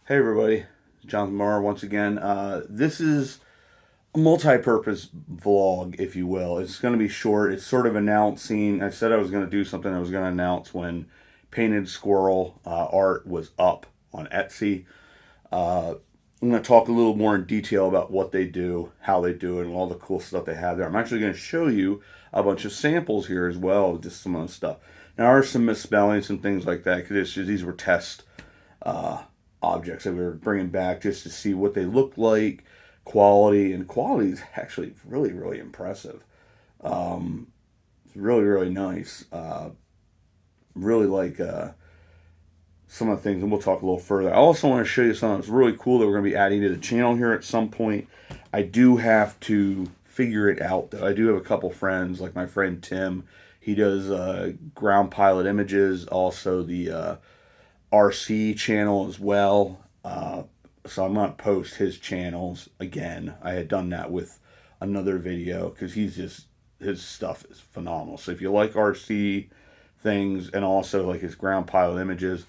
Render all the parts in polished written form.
Hey everybody, Jonathan Moyer once again. This is a multi-purpose vlog, if you will. It's going to be short. It's sort of announcing. I said I was going to do something I was going to announce when Painted Squirrel art was up on Etsy. I'm going to talk a little more in detail about what they do, how they do it, and all the cool stuff they have there. I'm actually going to show you a bunch of samples here as well, just some of the stuff. Now, there are some misspellings and things like that because these were test uh, objects that we were bringing back just to see what they look like, quality, and quality is actually really, really impressive. It's really, really nice. Really like some of the things, and we'll talk a little further. I also want to show you something that's really cool that we're going to be adding to the channel here at some point. I do have to figure it out, though. I do have a couple friends, like my friend Tim. He does ground pilot images, also the RC channel as well. So I'm going to post his channels again. I had done that with another video because his stuff is phenomenal. So if you like RC things and also like his ground pilot images,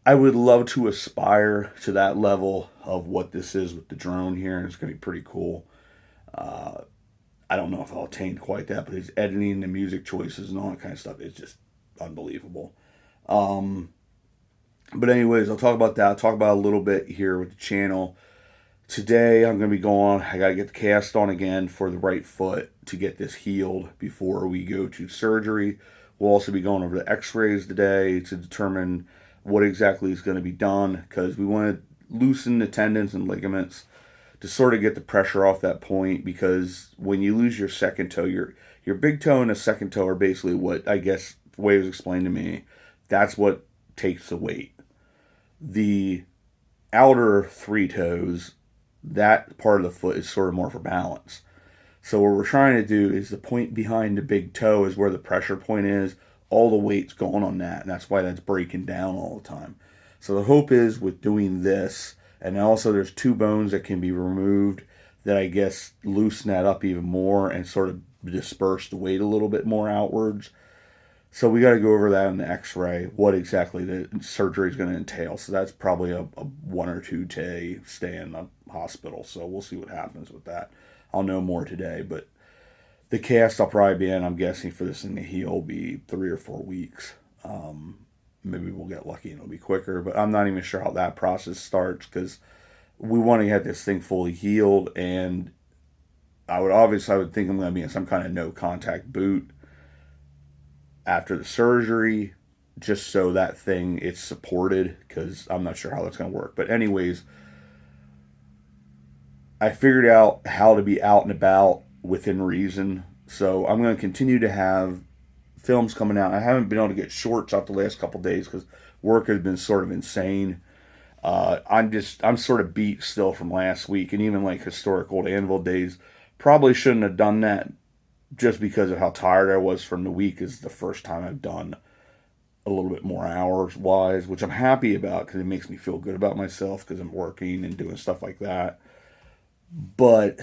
I would love to aspire to that level of what this is with the drone here. It's going to be pretty cool. Uh, I don't know if I'll attain quite that, but his editing, the music choices, and all that kind of stuff is just unbelievable. Um, But anyways, I'll talk about that. I'll talk about a little bit here with the channel. Today I'm going to be going, I got to get the cast on again for the right foot to get this healed before we go to surgery. We'll also be going over the x-rays today to determine what exactly is going to be done because we want to loosen the tendons and ligaments to sort of get the pressure off that point because when you lose your second toe, your big toe and the second toe are basically what I guess the way it was explained to me. That's what takes the weight. The outer three toes, that part of the foot is sort of more for balance. So what we're trying to do is the point behind the big toe is where the pressure point is. All the weight's going on that, and that's why that's breaking down all the time. So the hope is with doing this, and also there's two bones that can be removed that I guess loosen that up even more and sort of disperse the weight a little bit more outwards. So we got to go over that in the X-ray, what exactly the surgery is going to entail. So that's probably a 1 or 2 day stay in the hospital. So we'll see what happens with that. I'll know more today, but the cast I'll probably be in, I'm guessing for this thing to heal, will be 3 or 4 weeks. Maybe we'll get lucky and it'll be quicker, but I'm not even sure how that process starts because we want to get this thing fully healed. And I would think I'm going to be in some kind of no contact boot after the surgery just so that thing it's supported because I'm not sure how that's going to work. But anyways, I figured out how to be out and about within reason. So I'm going to continue to have films coming out. I haven't been able to get shorts out the last couple days because work has been sort of insane. I'm sort of beat still from last week and even like historic old Annville days. Probably shouldn't have done that just because of how tired I was from the week. Is the first time I've done a little bit more hours wise, which I'm happy about because it makes me feel good about myself because I'm working and doing stuff like that. But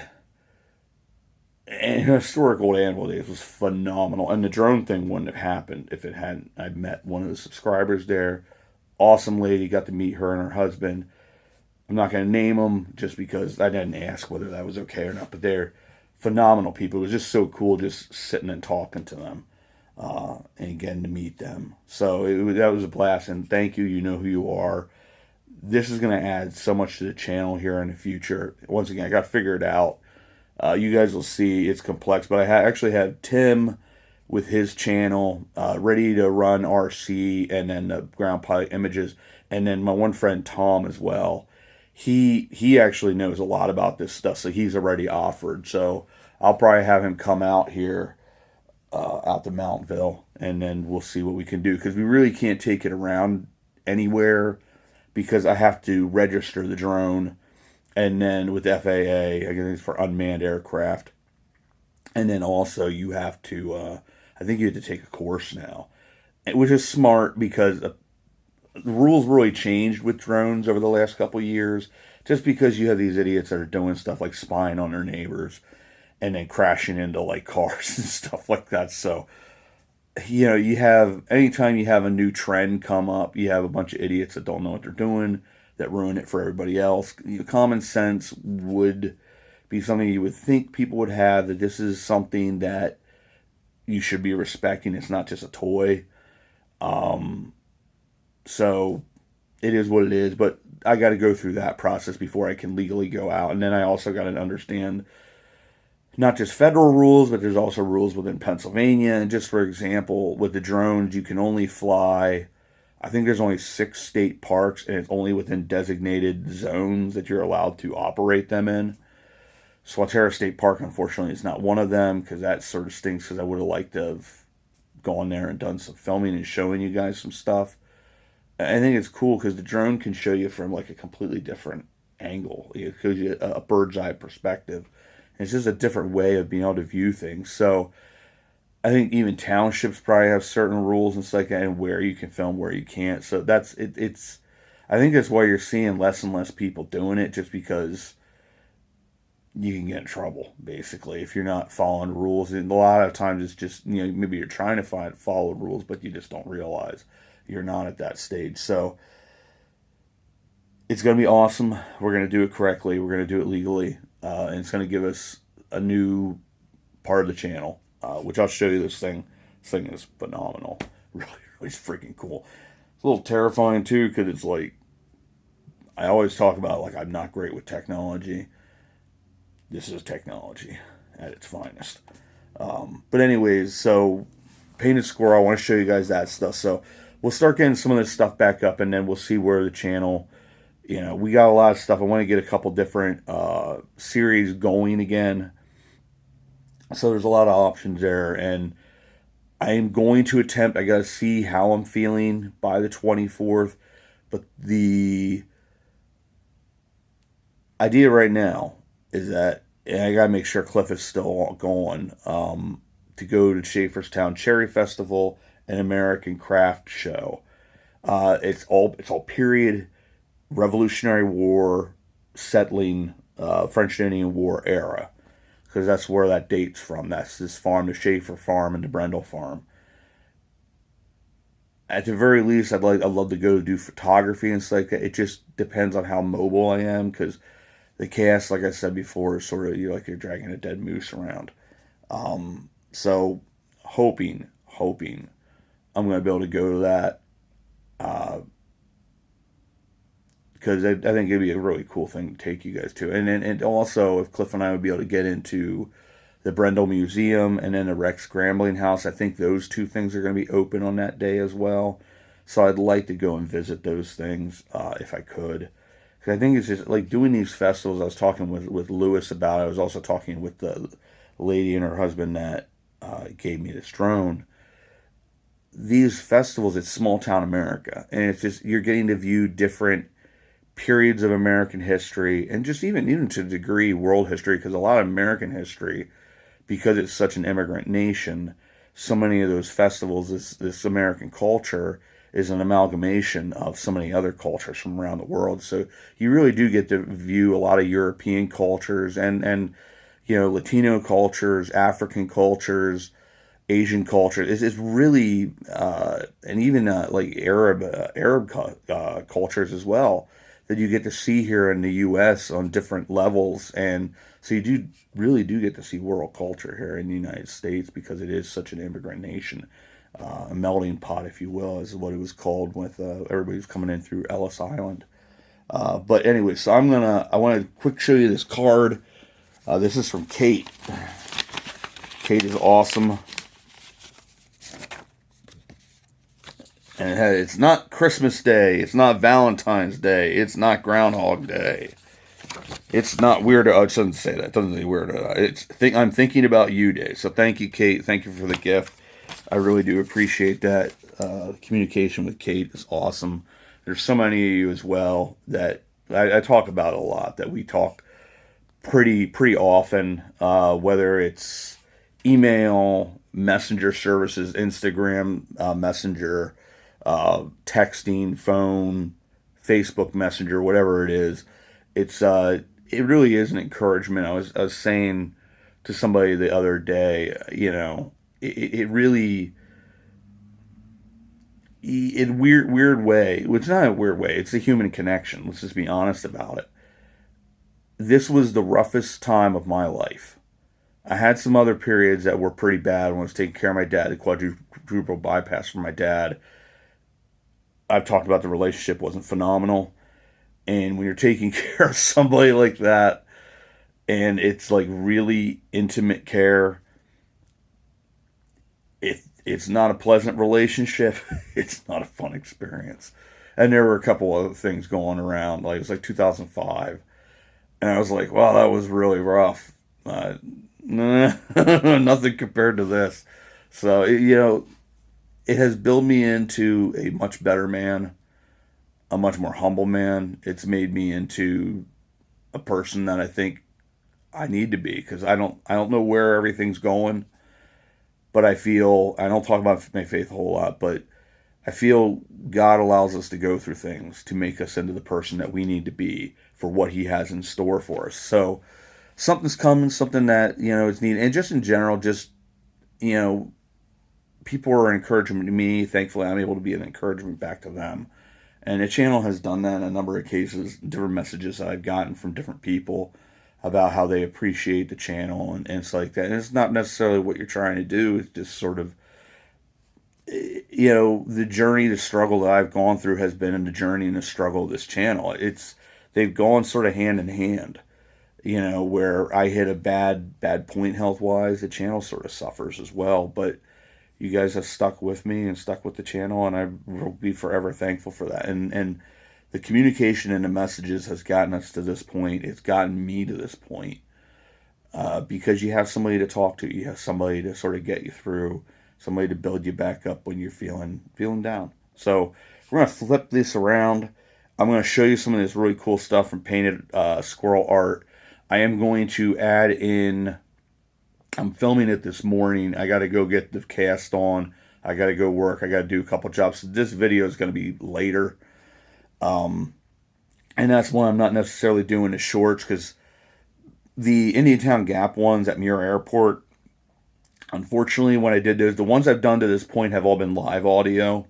and historic old Annville days was phenomenal, and the drone thing wouldn't have happened if it hadn't. I met one of the subscribers there, awesome lady. Got to meet her and her husband. I'm not going to name them just because I didn't ask whether that was okay or not, but they're phenomenal people. It was just so cool just sitting and talking to them and getting to meet them. So that was a blast, and thank you. You know who you are. This is going to add so much to the channel here in the future. Once again, I got to figure it out. You guys will see it's complex, but I actually have Tim with his channel ready to run RC and then the ground pilot images, and then my one friend Tom as well. He actually knows a lot about this stuff, so he's already offered. So I'll probably have him come out here, out to Mountville, and then we'll see what we can do because we really can't take it around anywhere because I have to register the drone, and then with FAA, I guess it's for unmanned aircraft, and then also you have to, I think you have to take a course now, which is smart because the rules really changed with drones over the last couple of years just because you have these idiots that are doing stuff like spying on their neighbors and then crashing into like cars and stuff like that. So you have anytime you have a new trend come up, you have a bunch of idiots that don't know what they're doing. that ruin it for everybody else. Common sense would be something you would think people would have, that this is something that you should be respecting. It's not just a toy. So it is what it is, but I got to go through that process before I can legally go out. And then I also got to understand not just federal rules, but there's also rules within Pennsylvania. And just for example, with the drones, you can only fly, I think there's only 6 state parks, and it's only within designated zones that you're allowed to operate them in. Swatara State Park, unfortunately, is not one of them, because that sort of stinks, because I would have liked to have gone there and done some filming and showing you guys some stuff. I think it's cool because the drone can show you from like a completely different angle. It gives you a bird's eye perspective. And it's just a different way of being able to view things. So I think even townships probably have certain rules and stuff like that, and where you can film, where you can't. So that's it. I think that's why you're seeing less and less people doing it, just because you can get in trouble basically if you're not following rules. And a lot of times it's just, maybe you're trying to follow rules, but you just don't realize you're not at that stage. So it's going to be awesome. We're going to do it correctly. We're going to do it legally, and it's going to give us a new part of the channel, which I'll show you. This thing is phenomenal. Really, really freaking cool. It's a little terrifying too, because it's like, I always talk about, like, I'm not great with technology. This is technology at its finest. But anyways, so Painted Squirrel, I want to show you guys that stuff. So we'll start getting some of this stuff back up, and then we'll see where the channel, we got a lot of stuff. I want to get a couple different series going again. So there's a lot of options there, and I am going to attempt, I got to see how I'm feeling by the 24th. But the idea right now is that, and I gotta make sure Cliff is still going, to go to Schaeferstown Cherry Festival and American Craft Show. It's all period Revolutionary War, settling, French and Indian War era, because that's where that dates from. That's this farm, the Schaefer farm and the Brendel farm. At the very least, I'd love to go do photography and stuff like that. It just depends on how mobile I am, because the cast, like I said before, is sort of, like you're dragging a dead moose around. So hoping I'm going to be able to go to that, because I think it'd be a really cool thing to take you guys to. And also, if Cliff and I would be able to get into the Brendel Museum and then the Rex Scrambling House, I think those 2 things are going to be open on that day as well. So I'd like to go and visit those things, if I could. I think it's just like doing these festivals. I was talking with Lewis about it. I was also talking with the lady and her husband that gave me this drone. These festivals, it's small town America, and it's just, you're getting to view different periods of American history, and just even to a degree world history, because a lot of American history, because it's such an immigrant nation, so many of those festivals, this American culture is an amalgamation of so many other cultures from around the world. So you really do get to view a lot of European cultures and Latino cultures, African cultures, Asian cultures. It's really and even like Arab cultures as well, that you get to see here in the U.S. on different levels. And so you really do get to see world culture here in the United States, because it is such an immigrant nation. A melting pot, if you will, is what it was called, with everybody who's coming in through Ellis Island. But anyway, so I want to quick show you this card. This is from Kate. Kate is awesome. And it's not Christmas Day. It's not Valentine's Day. It's not Groundhog Day. It's not Weird. I shouldn't say that. It doesn't say Weird. I'm thinking about you Day. So thank you, Kate. Thank you for the gift. I really do appreciate that. Communication with Kate is awesome. There's so many of you as well that I talk about a lot, that we talk pretty often, whether it's email, messenger services, Instagram, messenger, texting, phone, Facebook Messenger, whatever it is. It really is an encouragement. I was saying to somebody the other day, it really, in weird way, which is not a weird way, it's a human connection. Let's just be honest about it. This was the roughest time of my life. I had some other periods that were pretty bad when I was taking care of my dad, the quadruple bypass for my dad. I've talked about the relationship wasn't phenomenal. And when you're taking care of somebody like that, and it's like really intimate care, it's not a pleasant relationship. It's not a fun experience. And there were a couple other things going around. Like, it was like 2005. And I was like, wow, that was really rough. Nothing compared to this. So, it has built me into a much better man, a much more humble man. It's made me into a person that I think I need to be, because I don't know where everything's going, but I don't talk about my faith a whole lot, but I feel God allows us to go through things to make us into the person that we need to be for what He has in store for us. So something's coming, something that, is needed. And just in general, people are encouraging me. Thankfully, I'm able to be an encouragement back to them. And the channel has done that in a number of cases, different messages that I've gotten from different people about how they appreciate the channel and it's like that. And it's not necessarily what you're trying to do. It's just sort of, the journey, the struggle that I've gone through has been in the journey and the struggle of this channel. They've gone sort of hand in hand, where I hit a bad point health-wise, the channel sort of suffers as well. But you guys have stuck with me and stuck with the channel, and I will be forever thankful for that. And the communication and the messages has gotten us to this point. It's gotten me to this point because you have somebody to talk to. You have somebody to sort of get you through, somebody to build you back up when you're feeling down. So we're going to flip this around. I'm going to show you some of this really cool stuff from painted squirrel art. I am going to add in, I'm filming it this morning. I got to go get the cast on. I got to go work. I got to do a couple jobs. So this video is going to be later. And that's why I'm not necessarily doing the shorts, because the Indiantown Gap ones at Moyer Airport, unfortunately, when I did those, the ones I've done to this point have all been live audio.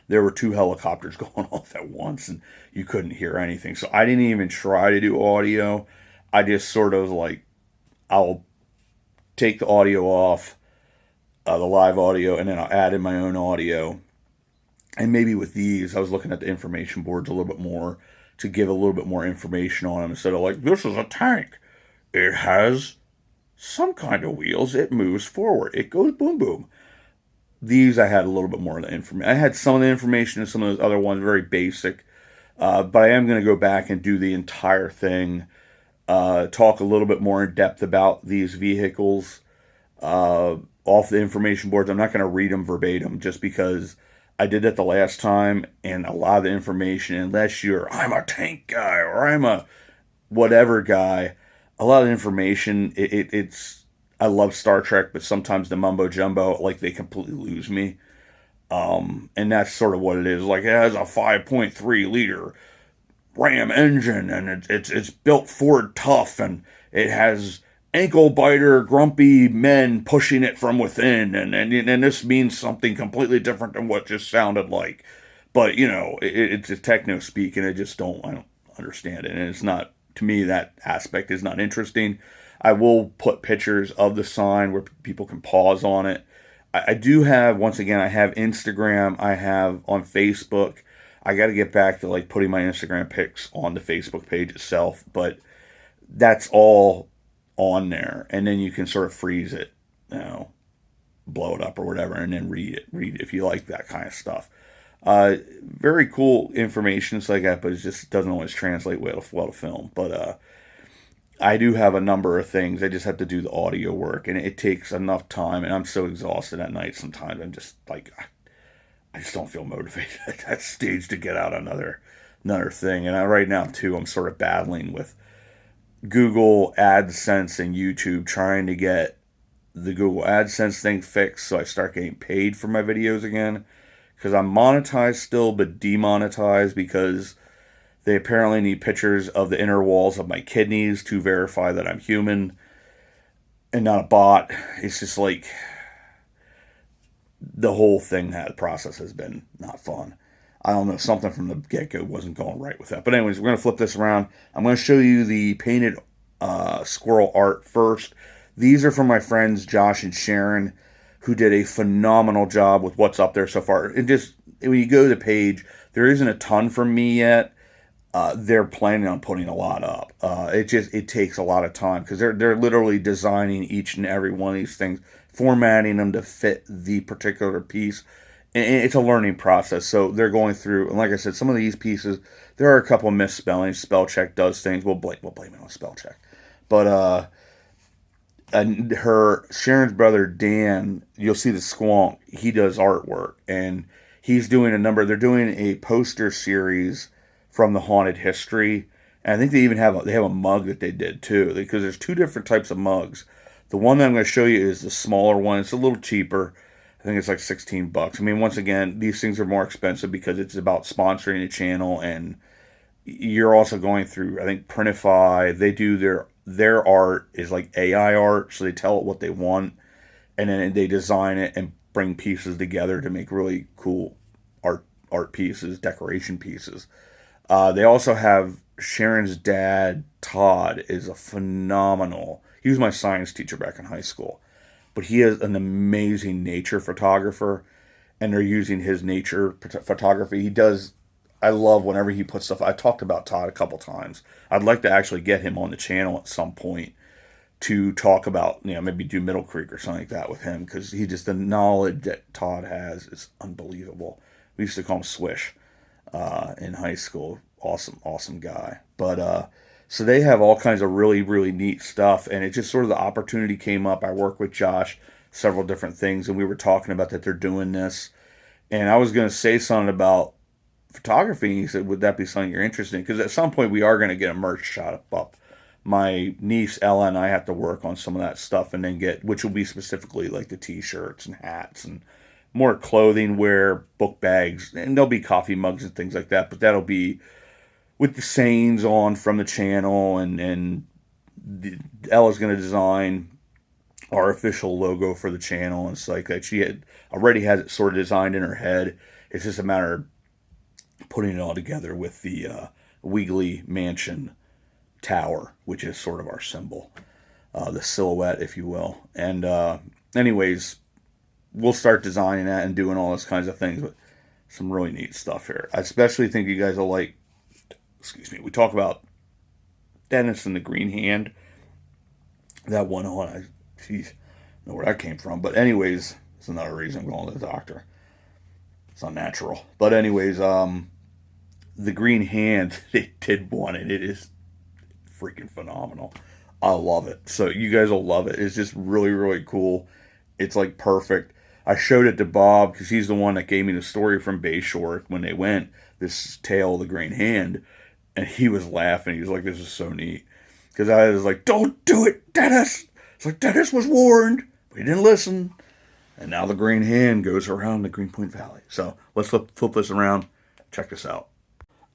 There were 2 helicopters going off at once, and you couldn't hear anything. So I didn't even try to do audio. I just sort of like, I'll take the audio off, the live audio, and then I'll add in my own audio. And maybe with these, I was looking at the information boards a little bit more to give a little bit more information on them instead of like, this is a tank. It has some kind of wheels. It moves forward. It goes boom, boom. These, I had a little bit more of the information. I had some of the information and some of those other ones, very basic. But I am going to go back and do the entire thing. Talk a little bit more in depth about these vehicles off the information boards. I'm not going to read them verbatim just because I did that the last time, and a lot of the information, unless I'm a tank guy or I'm a whatever guy, a lot of information, it's, I love Star Trek, but sometimes the mumbo jumbo, like, they completely lose me. And that's sort of what it is. Like, it has a 5.3 liter Ram engine, and it's built Ford tough, and it has ankle biter, grumpy men pushing it from within, and this means something completely different than what just sounded like. But it's a techno speak, and I don't understand it, and it's not, to me, that aspect is not interesting. I will put pictures of the sign where people can pause on it. I do have, once again, I have Instagram, I have on Facebook. I got to get back to like putting my Instagram pics on the Facebook page itself, but that's all on there, and then you can sort of freeze it, blow it up or whatever, and then read it if you like that kind of stuff. Very cool information, it's like that, but it just doesn't always translate well to film. But I do have a number of things. I just have to do the audio work, and it takes enough time, and I'm so exhausted at night sometimes. I'm just like, I just don't feel motivated at that stage to get out another thing. And right now too, I'm sort of battling with Google AdSense and YouTube, trying to get the Google AdSense thing fixed so I start getting paid for my videos again, because I'm monetized still but demonetized because they apparently need pictures of the inner walls of my kidneys to verify that I'm human and not a bot. It's just like, the whole thing, that process has been not fun. I don't know, something from the get-go wasn't going right with that. But anyways, we're going to flip this around. I'm going to show you the painted squirrel art first. These are from my friends Josh and Sharon, who did a phenomenal job with what's up there so far. It just, when you go to the page, there isn't a ton from me yet. They're planning on putting a lot up. It takes a lot of time because they're literally designing each and every one of these things, formatting them to fit the particular piece. And it's a learning process. So they're going through, and like I said, some of these pieces, there are a couple of misspellings. Spell check does things. We'll blame it on spell check. But and Sharon's brother Dan, you'll see the Squonk. He does artwork, and he's doing they're doing a poster series from the haunted history. And I think they even have a mug that they did too, because there's two different types of mugs. The one that I'm going to show you is the smaller one. It's a little cheaper. I think it's like $16. I mean, once again, these things are more expensive because it's about sponsoring a channel, and you're also going through, I think, Printify. They do their art is like AI art, so they tell it what they want, and then they design it and bring pieces together to make really cool art pieces, decoration pieces. They also have Sharon's dad, Todd, is a phenomenal. He was my science teacher back in high school. But he is an amazing nature photographer, and they're using his nature photography. I love whenever he puts stuff. I talked about Todd a couple times. I'd like to actually get him on the channel at some point to talk about, maybe do Middle Creek or something like that with him, because the knowledge that Todd has is unbelievable. We used to call him Swish in high school. Awesome guy. But so they have all kinds of really, really neat stuff, and it just sort of the opportunity came up. I work with Josh, several different things, and we were talking about that they're doing this. And I was going to say something about photography, and he said, would that be something you're interested in? Because at some point we are going to get a merch shop up. My niece Ella and I have to work on some of that stuff, and then which will be specifically like the t-shirts and hats and more clothing wear, book bags, and there'll be coffee mugs and things like that, but that'll be with the sayings on from the channel, and Ella's going to design our official logo for the channel. And it's like that she already has it sort of designed in her head. It's just a matter of putting it all together with the Wiggly Mansion tower, which is sort of our symbol, the silhouette, if you will. And anyways, we'll start designing that and doing all those kinds of things. But some really neat stuff here. I especially think you guys will like. We talk about Dennis and the Green Hand. That one on, I know where that came from. But anyways, it's another reason I'm going to the doctor. It's unnatural. But anyways, the Green Hand, they did one, and it is freaking phenomenal. I love it. So you guys will love it. It's just really, really cool. It's like perfect. I showed it to Bob because he's the one that gave me the story from Bayshore when they went, this tale of the Green Hand. And he was laughing. He was like, this is so neat. Because I was like, don't do it, Dennis. It's like, Dennis was warned, but he didn't listen. And now the Green Hand goes around the Greenpoint Valley. So let's flip this around. Check this out.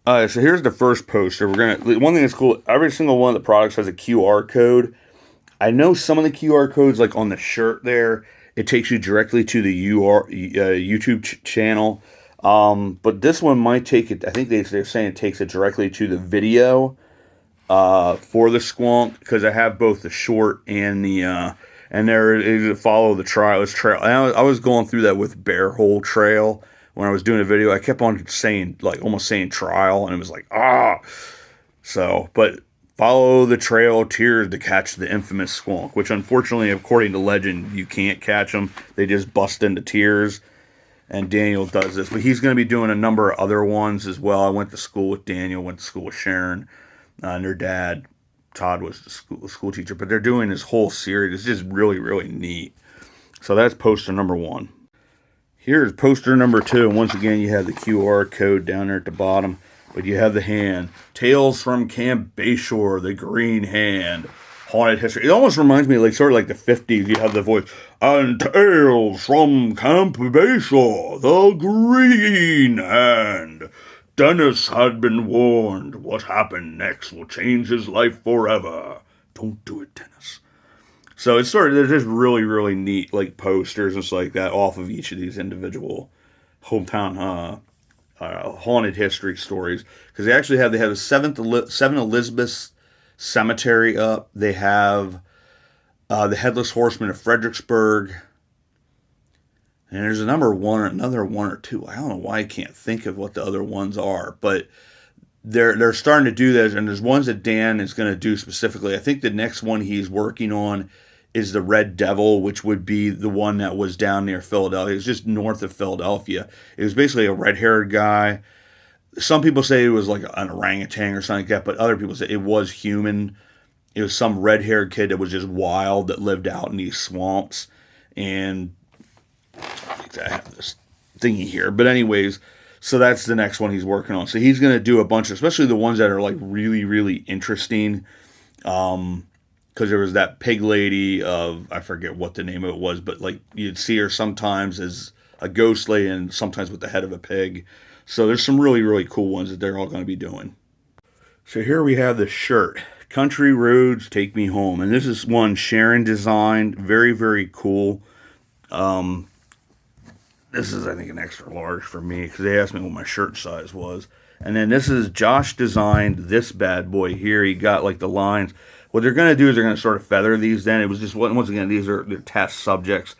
So here's the first poster. One thing that's cool, every single one of the products has a QR code. I know some of the QR codes, like on the shirt there, it takes you directly to the YouTube channel. But this one might take it, I think they're saying it takes it directly to the video for the Squonk, because I have both the short and the and there is follow the trail. I was going through that with Bear Hole Trail when I was doing a video. I kept on saying, like, almost saying trial, and it was like, so, but follow the trail of tears to catch the infamous Squonk, which unfortunately, according to legend, you can't catch them. They just bust into tears. And Daniel does this, but he's going to be doing a number of other ones as well. I went to school with Daniel, went to school with Sharon, and their dad, Todd, was the school teacher. But they're doing this whole series. It's just really, really neat. So that's poster number 1. Here's poster number 2. And once again, you have the QR code down there at the bottom, but you have the hand. Tales from Camp Bayshore, the Green Hand. Haunted history. It almost reminds me of sort of like the 50s. You have the voice, and tales from Camp Bayshore, the Green Hand. Dennis had been warned. What happened next will change his life forever. Don't do it, Dennis. So it's sort of, they're just really, really neat, like posters and stuff like that off of each of these individual hometown haunted history stories. Because they have the Seven Elizabeths Cemetery up. They have the Headless Horseman of Fredericksburg. And there's another one or two. I don't know why I can't think of what the other ones are, but they're starting to do this, and there's ones that Dan is going to do specifically. I think the next one he's working on is the Red Devil, which would be the one that was down near Philadelphia. It was just north of Philadelphia. It was basically a red-haired guy. Some people say it was like an orangutan or something like that, but other people say it was human. It was some red-haired kid that was just wild that lived out in these swamps. And I have this thingy here. But anyways, so that's the next one he's working on. So he's going to do a bunch, especially the ones that are like really, really interesting. Because there was that pig lady of, I forget what the name of it was, but like you'd see her sometimes as a ghost lady and sometimes with the head of a pig. So there's some really, really cool ones that they're all going to be doing. So here we have the shirt, Country Roads Take Me Home. And this is one Sharon designed. Very, very cool. This is, I think, an extra large for me because they asked me what my shirt size was. And then this is Josh designed this bad boy here. He got like the lines. What they're going to do is they're going to sort of feather these then. It was just, once again, these are their test subjects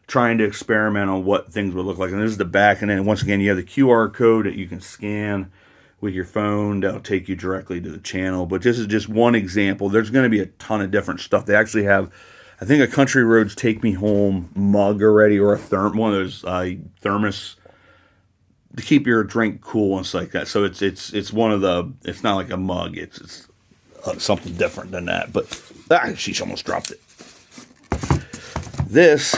trying to experiment on what things would look like. And this is the back. And then once again, you have the QR code that you can scan with your phone. That'll take you directly to the channel. But this is just one example. There's going to be a ton of different stuff. They actually have, I think, a Country Roads Take Me Home mug already, or one of those thermos to keep your drink cool and stuff like that. So it's one of the, it's not like a mug. It's something different than that. But she's almost dropped it. This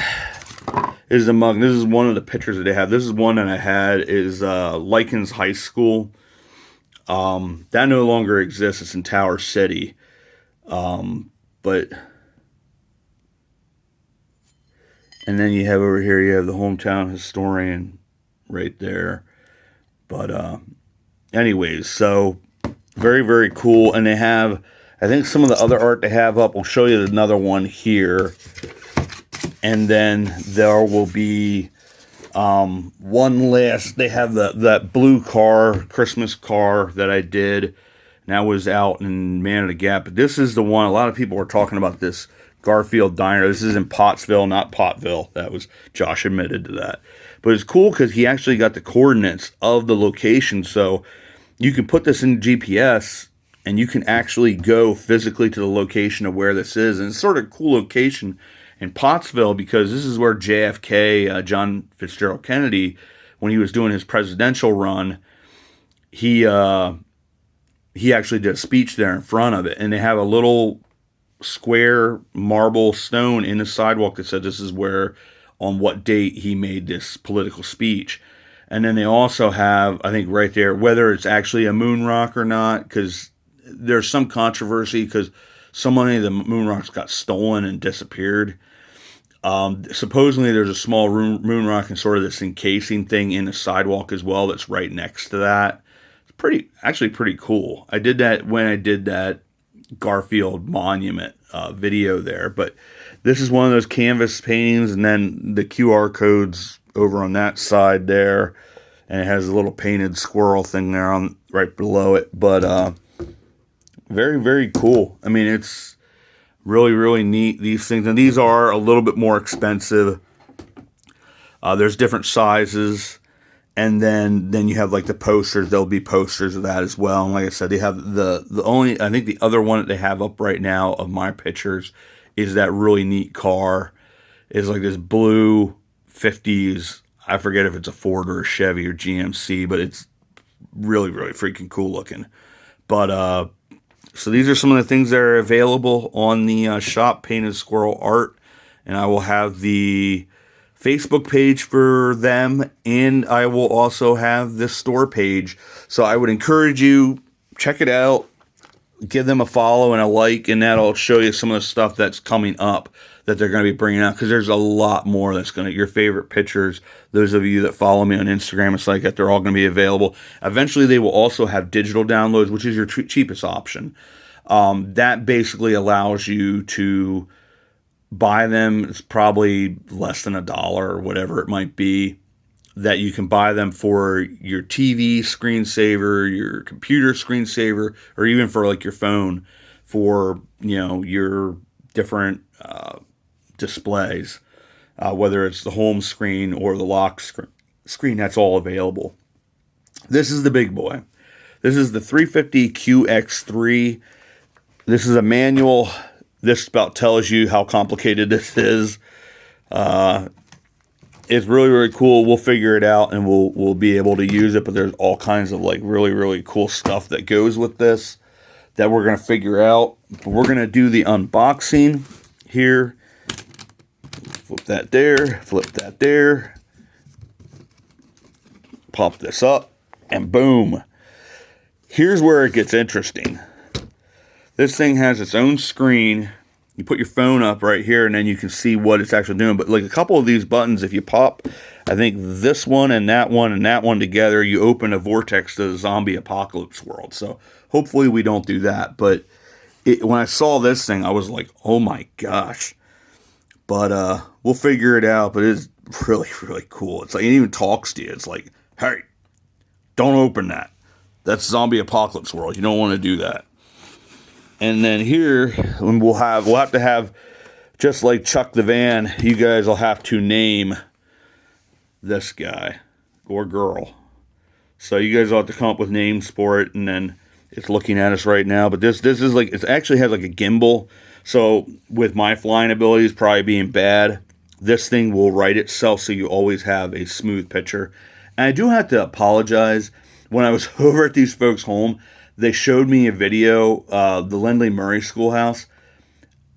is the mug. This is one of the pictures that they have. This is one that I had is Likens High School. That no longer exists. It's in Tower City. But and then you have over here, you have the hometown historian right there. But anyways, so very, very cool. And they have, I think some of the other art they have up, we'll show you another one here. And then there will be one last, they have that blue car, Christmas car that I did. And that was out in Man of the Gap. But this is the one, a lot of people were talking about this Garfield Diner. This is in Pottsville, not Pottville. That was, Josh admitted to that. But it's cool because he actually got the coordinates of the location. So you can put this in GPS and you can actually go physically to the location of where this is. And it's sort of a cool location in Pottsville because this is where JFK, John Fitzgerald Kennedy, when he was doing his presidential run, he actually did a speech there in front of it. And they have a little square marble stone in the sidewalk that said this is where, on what date he made this political speech. And then they also have, I think right there, whether it's actually a moon rock or not, because there's some controversy because so many of the moon rocks got stolen and disappeared. Supposedly there's a small moon rock and sort of this encasing thing in the sidewalk as well that's right next to that. It's actually pretty cool. I did that when I did that Garfield Monument video there, but this is one of those canvas paintings, and then the QR codes over on that side there, and it has a little painted squirrel thing there on right below it. But very, very cool. I mean, it's really, really neat, these things, and these are a little bit more expensive. There's different sizes. And then you have like the posters. There'll be posters of that as well. And like I said, they have the only, I think the other one that they have up right now of my pictures is that really neat car. It's like this blue 50s. I forget if it's a Ford or a Chevy or GMC, but it's really, really freaking cool looking. But so these are some of the things that are available on the shop, Painted Squirrel Art. And I will have the Facebook page for them, and I will also have this store page. So I would encourage you, check it out, give them a follow and a like, and that'll show you some of the stuff that's coming up that they're going to be bringing out, because there's a lot more that's going to, your favorite pictures, those of you that follow me on Instagram, it's like that, they're all going to be available. Eventually they will also have digital downloads, which is your cheapest option. That basically allows you to buy them. It's probably less than $1 or whatever it might be, that you can buy them for your TV screensaver, your computer screensaver, or even for like your phone for, your different displays, whether it's the home screen or the lock screen, that's all available. This is the big boy. This is the 350QX3. This is a manual. This about tells you how complicated this is. It's really, really cool. We'll figure it out and we'll be able to use it. But there's all kinds of like really, really cool stuff that goes with this that we're going to figure out. But we're going to do the unboxing here. Flip that there. Flip that there. Pop this up. And boom. Here's where it gets interesting. This thing has its own screen. You put your phone up right here and then you can see what it's actually doing. But like a couple of these buttons, if you pop, I think this one and that one together, you open a vortex to the zombie apocalypse world. So hopefully we don't do that. But when I saw this thing, I was like, oh my gosh. But we'll figure it out. But it's really, really cool. It's like, it even talks to you. It's like, hey, don't open that. That's zombie apocalypse world. You don't want to do that. And then here, we'll have to have, just like Chuck the Van, you guys will have to name this guy or girl. So you guys will have to come up with names for it, and then it's looking at us right now. But this is like, it actually has like a gimbal. So with my flying abilities probably being bad, this thing will right itself so you always have a smooth picture. And I do have to apologize. When I was over at these folks' home, they showed me a video, the Lindley Murray Schoolhouse.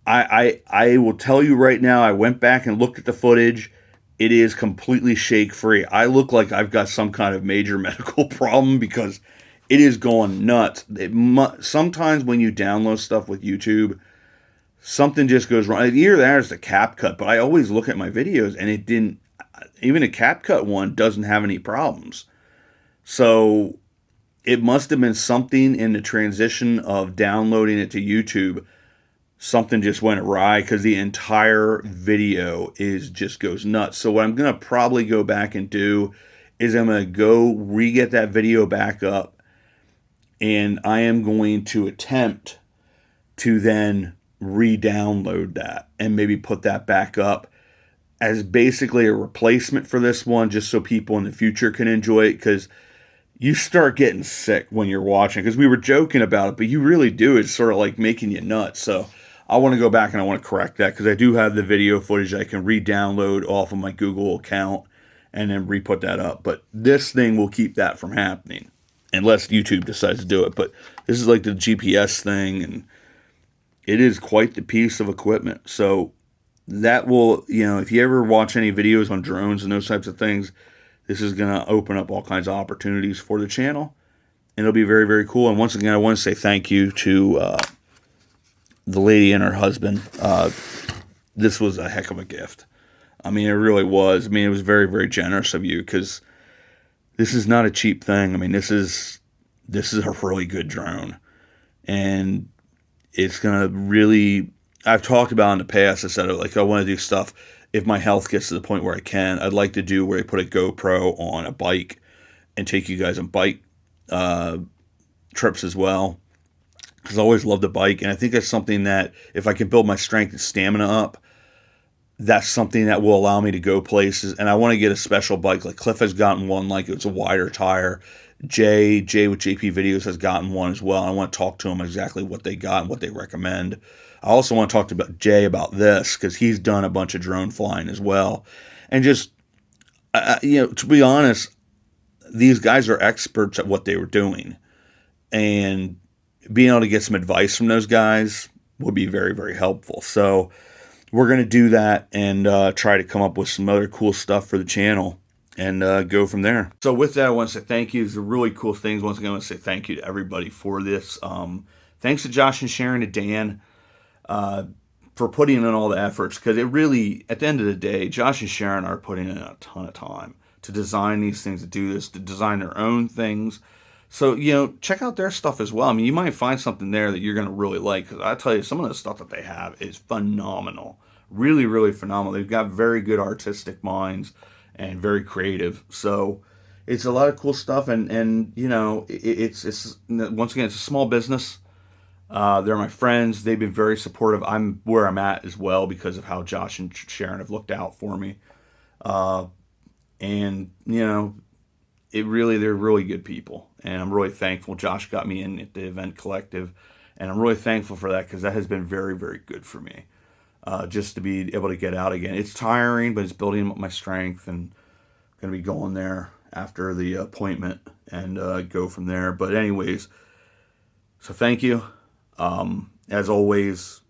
I will tell you right now, I went back and looked at the footage. It is completely shake-free. I look like I've got some kind of major medical problem because it is going nuts. Sometimes when you download stuff with YouTube, something just goes wrong. Either that or it's the CapCut, but I always look at my videos and it didn't, even a CapCut one doesn't have any problems. So it must have been something in the transition of downloading it to YouTube. Something just went awry because the entire video just goes nuts. So what I'm going to probably go back and do is I'm going to go re-get that video back up. And I am going to attempt to then re-download that and maybe put that back up as basically a replacement for this one, just so people in the future can enjoy it, because you start getting sick when you're watching, because we were joking about it, but you really do. It's sort of like making you nuts. So I want to go back and I want to correct that, because I do have the video footage I can re-download off of my Google account and then re-put that up. But this thing will keep that from happening unless YouTube decides to do it. But this is like the GPS thing, and it is quite the piece of equipment. So that will, if you ever watch any videos on drones and those types of things, this is going to open up all kinds of opportunities for the channel. And it'll be very, very cool. And once again, I want to say thank you to the lady and her husband. This was a heck of a gift. I mean, it really was. I mean, it was very, very generous of you, because this is not a cheap thing. I mean, this is a really good drone. And it's going to really, I've talked about in the past, I said, like, I want to do stuff. If my health gets to the point where I can, I'd like to do where I put a GoPro on a bike and take you guys on bike trips as well. Because I always loved the bike. And I think that's something that if I can build my strength and stamina up, that's something that will allow me to go places. And I want to get a special bike. Like Cliff has gotten one, like it's a wider tire. Jay with JP Videos has gotten one as well. I want to talk to him exactly what they got and what they recommend. I also want to talk to Jay about this, because he's done a bunch of drone flying as well. And just, to be honest, these guys are experts at what they were doing. And being able to get some advice from those guys would be very, very helpful. So we're going to do that and try to come up with some other cool stuff for the channel and go from there. So with that, I want to say thank you. These are really cool things. Once again, I want to say thank you to everybody for this. Thanks to Josh and Sharon and Dan for putting in all the efforts, because it really, at the end of the day, Josh and Sharon are putting in a ton of time to design these things, to do this, to design their own things. So, check out their stuff as well. I mean, you might find something there that you're going to really like, because I tell you, some of the stuff that they have is phenomenal. really, really phenomenal. They've got very good artistic minds and very creative. So it's a lot of cool stuff. And you know, it's once again, it's a small business. They're my friends. They've been very supportive. I'm where I'm at as well because of how Josh and Sharon have looked out for me. Uh, and you know, they're really good people, and I'm really thankful. Josh got me in at the event collective, and I'm really thankful for that because that has been very, very good for me. Just to be able to get out again. It's tiring, but it's building up my strength, and I'm gonna be going there after the appointment and go from there. But anyways, so thank you, as always.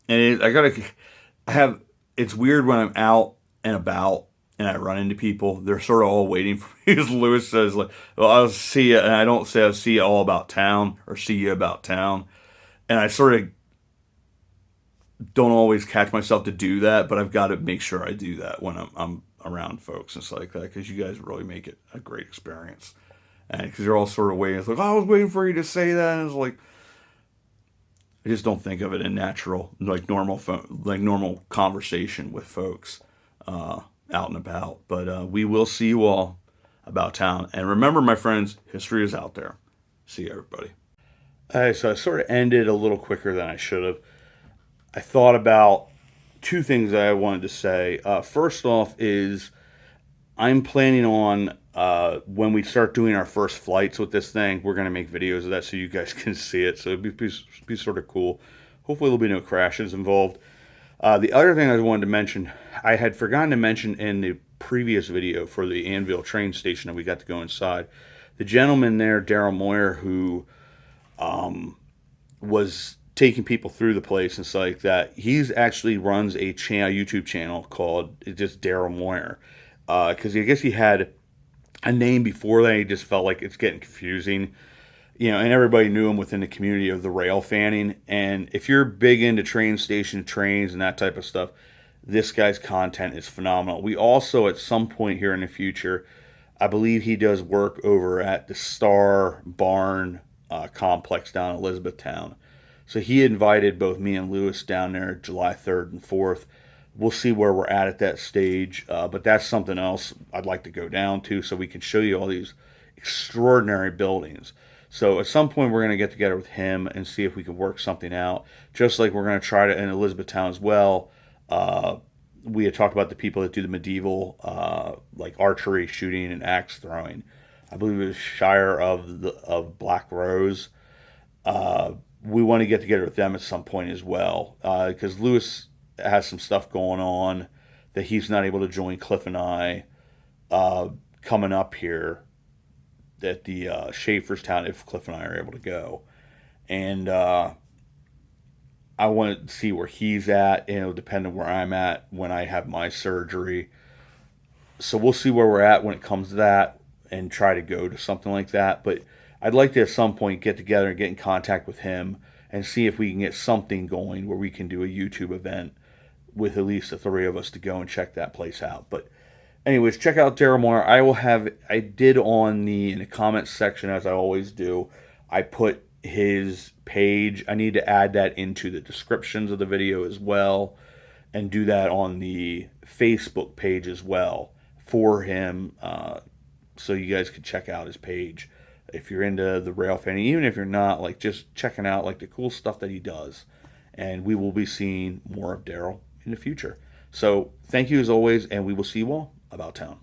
And I have. It's weird when I'm out and about and I run into people. They're sort of all waiting for me. As Lewis says, like, "Well, I'll see you," and I don't say "I'll see you all about town" or "see you about town," and I sort of don't always catch myself to do that, but I've got to make sure I do that when I'm around folks and stuff like that because you guys really make it a great experience. And because you're all sort of waiting, it's like, oh, I was waiting for you to say that, and it's like I just don't think of it in natural, like normal conversation with folks out and about. But we will see you all about town, and remember, my friends, history is out there. See you, everybody. All right, so I sort of ended a little quicker than I should have. I thought about two things that I wanted to say. First off is I'm planning on when we start doing our first flights with this thing, we're going to make videos of that so you guys can see it. So it'd be sort of cool. Hopefully there'll be no crashes involved. The other thing I wanted to mention, I had forgotten to mention in the previous video for the Annville train station that we got to go inside. The gentleman there, Darrell Moyer, who was taking people through the place and stuff like that. He's actually runs a YouTube channel called just Darrell Moyer, because I guess he had a name before that. He just felt like it's getting confusing, you know. And everybody knew him within the community of the rail fanning. And if you're big into train station trains and that type of stuff, this guy's content is phenomenal. We also, at some point here in the future, I believe he does work over at the Star Barn complex down in Elizabethtown. So he invited both me and Lewis down there July 3rd and 4th. We'll see where we're at that stage, but that's something else I'd like to go down to so we can show you all these extraordinary buildings. So at some point we're going to get together with him and see if we can work something out, just like we're going to try to in Elizabethtown as well. We had talked about the people that do the medieval, like archery, shooting, and axe throwing. I believe it was Shire of Black Rose. We want to get together with them at some point as well, because Lewis has some stuff going on that he's not able to join Cliff and I coming up here at the Schaeferstown if Cliff and I are able to go. And I want to see where he's at, and it'll depend on where I'm at when I have my surgery. So we'll see where we're at when it comes to that and try to go to something like that. But I'd like to at some point get together and get in contact with him and see if we can get something going where we can do a YouTube event with at least the three of us to go and check that place out. But anyways, check out Darrell Moyer. I did in the comments section, as I always do, I put his page. I need to add that into the descriptions of the video as well, and do that on the Facebook page as well for him, so you guys can check out his page if you're into the rail fanning. Even if you're not, like, just checking out like the cool stuff that he does. And we will be seeing more of Darrell in the future. So thank you as always, and we will see you all about town.